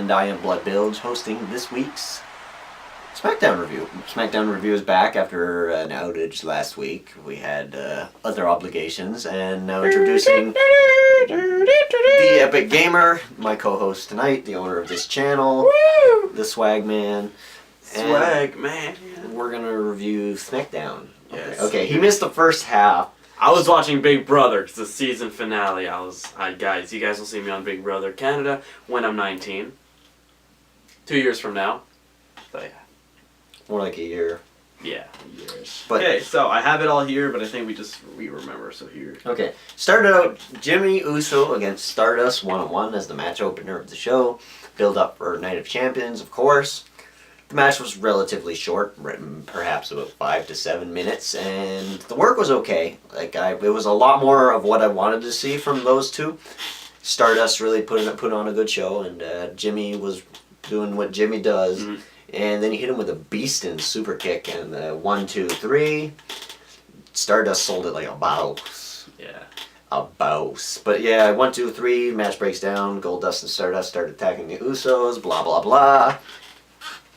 and I am Blood Bilge, hosting this week's SmackDown review. SmackDown review is back after an outage last week. We had other obligations, and now introducing the Epic Gamer, my co-host tonight, the owner of this channel, the Swag Man. Swag Man. We're gonna review SmackDown. Yes. Okay, he missed the first half. I was watching Big Brother, it's the season finale. Guys, you guys will see me on Big Brother Canada when I'm 19. 2 years from now. So yeah. More like a year. Yeah, years. But, okay, so I have it all here, but I think we remember, so here. Okay. Started out Jimmy Uso against Stardust 1-on-1 as the match opener of the show. Build up for Night of Champions, of course. The match was relatively short, perhaps about 5 to 7 minutes, and the work was okay. It was a lot more of what I wanted to see from those two. Stardust really put on a good show, and Jimmy was doing what Jimmy does. Mm-hmm. And then he hit him with a beastin' super kick, and the 1, 2, 3. Stardust sold it like a boss. Yeah. A boss. But yeah, 1, 2, 3, match breaks down. Goldust and Stardust start attacking the Usos, blah, blah, blah.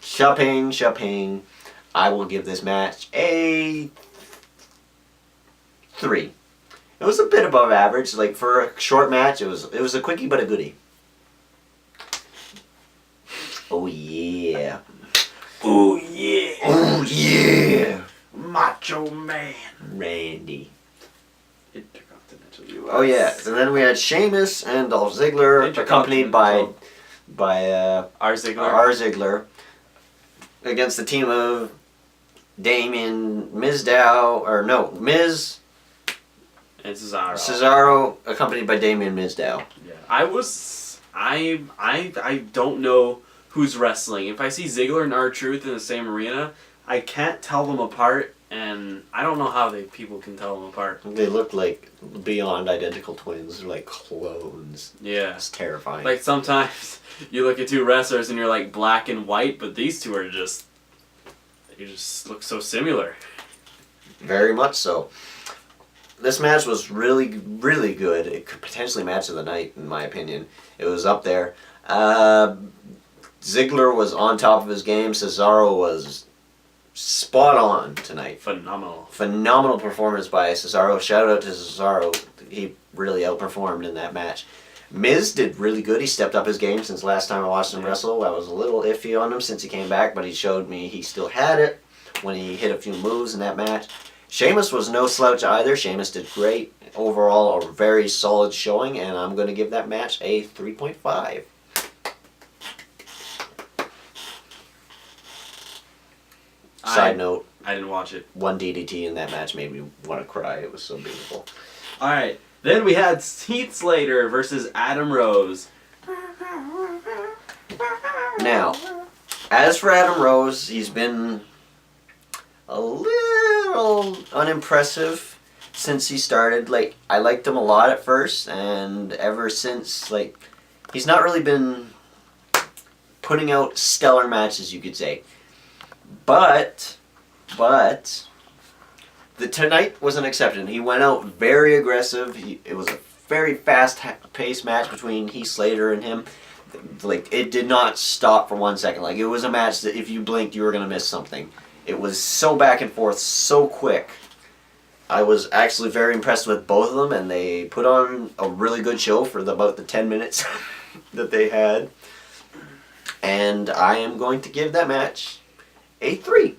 Shopping. I will give this match a 3. It was a bit above average. Like, for a short match, it was a quickie but a goodie. Oh yeah. Oh yeah. Oh yeah. Macho Man. Randy. Intercontinental US. Oh yeah. And then we had Sheamus and Dolph Ziggler, accompanied by R. Ziggler, against the team of Miz and Cesaro. Cesaro, accompanied by Damien Mizdow. Yeah. I don't know who's wrestling. If I see Ziggler and R-Truth in the same arena, I can't tell them apart, and I don't know how people can tell them apart. They look like beyond identical twins. They're like clones. Yeah. It's terrifying. Like, sometimes you look at two wrestlers and you're like black and white, but these two are they just look so similar. Very much so. This match was really, really good. It could potentially match of the night, in my opinion. It was up there. Ziggler was on top of his game. Cesaro was spot on tonight. Phenomenal performance by Cesaro. Shout out to Cesaro. He really outperformed in that match. Miz did really good. He stepped up his game since last time I watched him wrestle. I was a little iffy on him since he came back, but he showed me he still had it when he hit a few moves in that match. Sheamus was no slouch either. Sheamus did great. Overall, a very solid showing, and I'm going to give that match a 3.5. Side note. I didn't watch it. One DDT in that match made me want to cry. It was so beautiful. Alright. Then we had Heath Slater versus Adam Rose. Now, as for Adam Rose, he's been a little unimpressive since he started. Like, I liked him a lot at first, and ever since, like, he's not really been putting out stellar matches, you could say. But tonight was an exception. He went out very aggressive. It was a very fast-paced match between Heath Slater and him. Like, it did not stop for 1 second. Like, it was a match that if you blinked, you were going to miss something. It was so back and forth, so quick. I was actually very impressed with both of them, and they put on a really good show for about the 10 minutes that they had. And I am going to give that match a 3.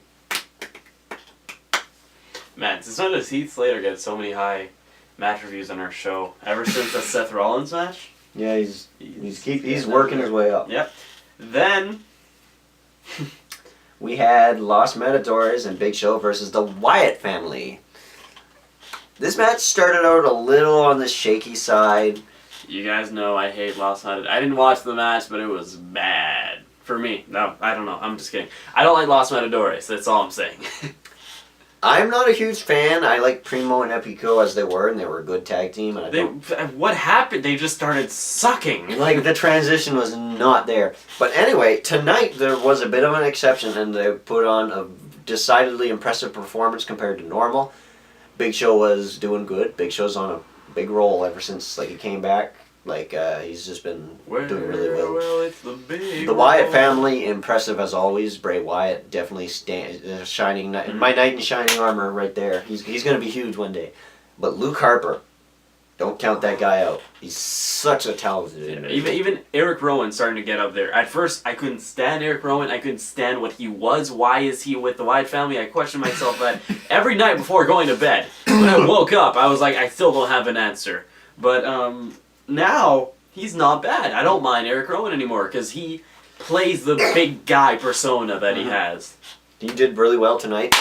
Man, since when does Heath Slater get so many high match reviews on our show? Ever since the Seth Rollins match? Yeah, he's working his way up. Yep. Then we had Los Matadores and Big Show versus the Wyatt family. This match started out a little on the shaky side. You guys know I hate Los Matadores. I didn't watch the match, but it was bad. For me. No, I don't know. I'm just kidding. I don't like Los Matadores. That's all I'm saying. I'm not a huge fan. I like Primo and Epico as they were, and they were a good tag team. And what happened? They just started sucking. Like, the transition was not there. But anyway, tonight there was a bit of an exception, and they put on a decidedly impressive performance compared to normal. Big Show was doing good. Big Show's on a big roll ever since he came back. Like, he's just been Well, doing really well. well, it's the big The Wyatt one. family, impressive as always. Bray Wyatt definitely shining, my knight in shining armor right there. He's going to be huge one day. But Luke Harper, don't count that guy out. He's such a talented individual. Even Eric Rowan starting to get up there. At first, I couldn't stand Eric Rowan. I couldn't stand what he was. Why is he with the Wyatt family? I questioned myself that every night before going to bed. When I woke up, I was like, I still don't have an answer. But now, he's not bad. I don't mind Eric Rowan anymore because he plays the big guy persona that he has. He did really well tonight.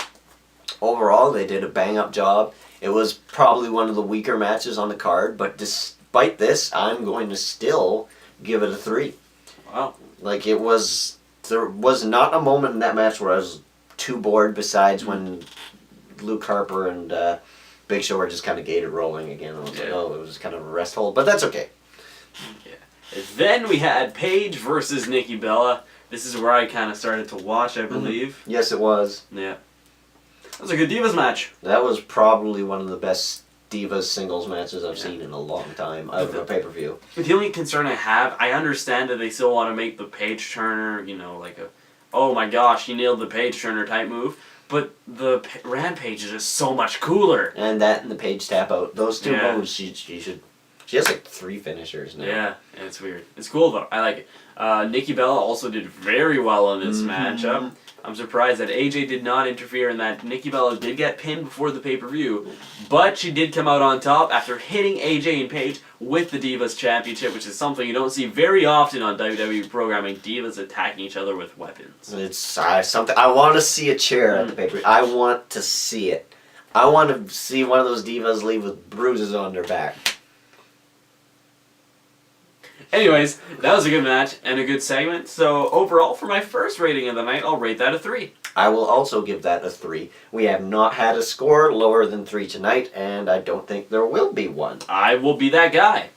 Overall, they did a bang-up job. It was probably one of the weaker matches on the card, but despite this, I'm going to still give it a 3. Wow. Like, there was not a moment in that match where I was too bored besides when Luke Harper and Big Show were just kind of gated rolling again. I was like, oh, it was kind of a rest hold, but that's okay. Yeah. Then we had Paige versus Nikki Bella. This is where I kind of started to watch, I believe. Yes, it was. Yeah. That was a good Divas match. That was probably one of the best Divas singles matches I've seen in a long time out of a pay-per-view. The only concern I have, I understand that they still want to make the Paige Turner, like a, oh my gosh, he nailed the Paige Turner type move. But the Rampage is just so much cooler. And that and the Paige tap out. Those two moves, she has like 3 finishers now. Yeah, it's weird. It's cool though. I like it. Nikki Bella also did very well in this matchup. I'm surprised that AJ did not interfere and that Nikki Bella did get pinned before the pay-per-view, but she did come out on top after hitting AJ and Paige with the Divas Championship, which is something you don't see very often on WWE programming, Divas attacking each other with weapons. It's something, I want to see a chair at the pay-per-view. I want to see it. I want to see one of those Divas leave with bruises on their back. Anyways, that was a good match and a good segment. So overall, for my first rating of the night, I'll rate that a 3. I will also give that a 3. We have not had a score lower than 3 tonight, and I don't think there will be one. I will be that guy.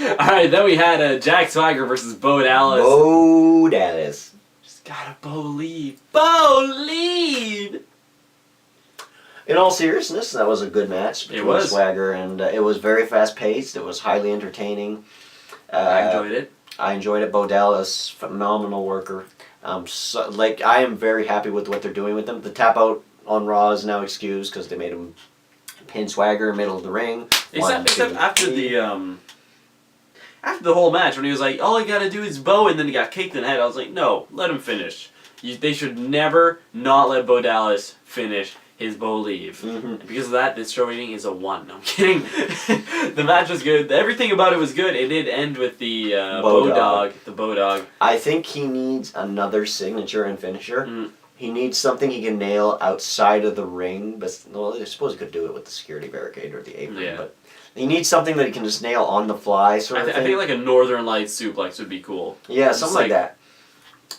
Alright, then we had Jack Swagger versus Bo Dallas. Bo Dallas. Just gotta believe. Believe! In all seriousness, that was a good match between Swagger, and it was very fast-paced. It was highly entertaining. I enjoyed it. I enjoyed it. Bo Dallas, phenomenal worker. I am very happy with what they're doing with them. The tap out on Raw is now excused because they made him pin Swagger in the middle of the ring. Except after the whole match when he was like, all I gotta do is Bo, and then he got kicked in the head. I was like, no, let him finish. They should never not let Bo Dallas finish his Bo leave. Because of that, this show rating is a 1. No, I'm kidding. The match was good. Everything about it was good. It did end with the Bo Dog. The Bo Dog. I think he needs another signature and finisher. He needs something he can nail outside of the ring. But well, I suppose he could do it with the security barricade or the apron. Yeah. But he needs something that he can just nail on the fly sort of thing. I think like a Northern Lights suplex would be cool. Yeah, something like that.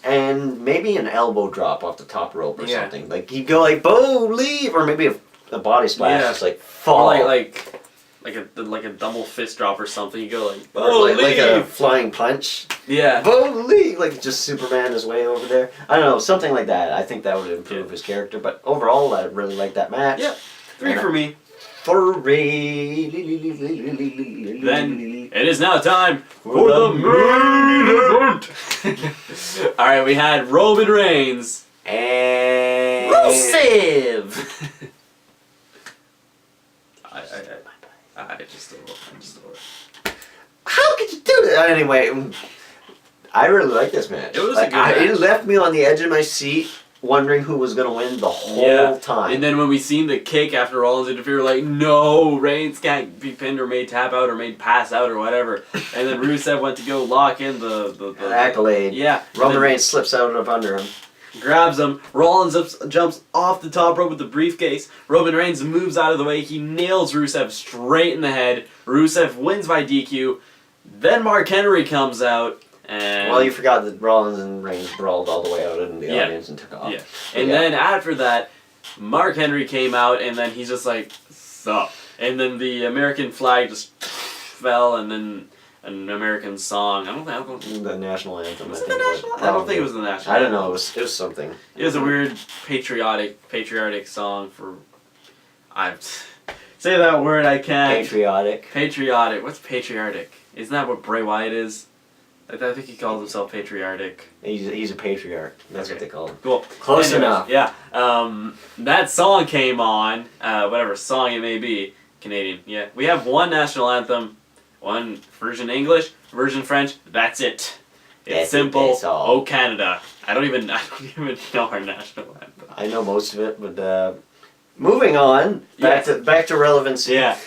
And maybe an elbow drop off the top rope or something. Like he'd go like, Bo, leave! Or maybe a body splash, just like fall. Or like a double fist drop or something. You go like, Bo, leave! Like a flying punch. Yeah. Bo, leave! Like just Superman his way over there. I don't know, something like that. I think that would improve his character. But overall, I really liked that match. Yeah. 3 for me. 3. Then it is now time for the main event. All right, we had Roman Reigns and Rusev. I just don't. How could you do that? Anyway, I really like this match. It was a good match. It left me on the edge of my seat, wondering who was going to win the whole time. And then when we seen the kick after Rollins interfered, we're like, no, Reigns can't be pinned or made tap out or made pass out or whatever. And then Rusev went to go lock in the accolade. Yeah. Roman Reigns slips out of under him. Grabs him. Rollins jumps off the top rope with the briefcase. Roman Reigns moves out of the way. He nails Rusev straight in the head. Rusev wins by DQ. Then Mark Henry comes out. And well, you forgot that Rollins and Reigns brawled all the way out in the audience and took off. Yeah. And then after that, Mark Henry came out, and then he's just like, sup. And then the American flag just fell, and then an American song. I don't think the national anthem. Was it the national? I don't think it was the national. I don't know. It was something. It was a weird patriotic song for. say that word. I can't. Patriotic. Patriotic. What's patriotic? Isn't that what Bray Wyatt is? I think he calls himself patriotic. He's a patriarch. That's Okay. what they call him. Cool. Close Anyways, enough. Yeah. That song came on. Whatever song it may be. Canadian. Yeah. We have one national anthem. One version English, version French. That's it. It's That's it, simple. that's all. Oh Canada. I don't even know our national anthem. I know most of it, but moving on back to relevancy. Yeah.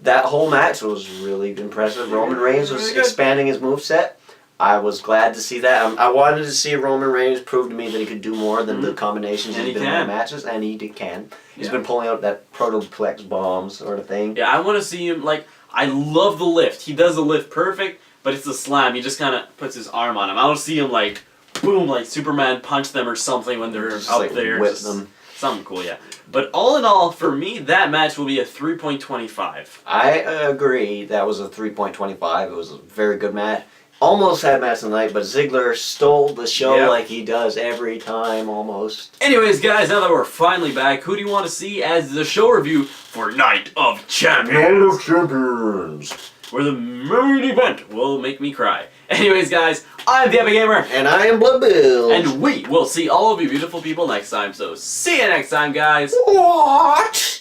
That whole match was really impressive. Roman Reigns was Really good. expanding his moveset. I was glad to see that. I wanted to see Roman Reigns prove to me that he could do more than the combinations And he's he been in can. the matches, and he can. He's Yeah. been pulling out that protoplex bomb sort of thing. Yeah, I want to see him, like, I love the lift. He does the lift perfect, but it's the slam. He just kind of puts his arm on him. I want to see him, like, boom, like Superman punch them or something when they're Just, out like, there. whip Just them. Something cool, yeah. But all in all, for me, that match will be a 3.25. I agree. That was a 3.25. It was a very good match. Almost had match of the night, but Ziggler stole the show Yep. like he does every time almost. Anyways, guys, now that we're finally back, who do you want to see as the show review for Night of Champions? Champions! Where the main event will make me cry. Anyways, guys, I'm the Epic Gamer, And I am Blood Bill. and we will see all of you beautiful people next time. So see you next time, guys. What?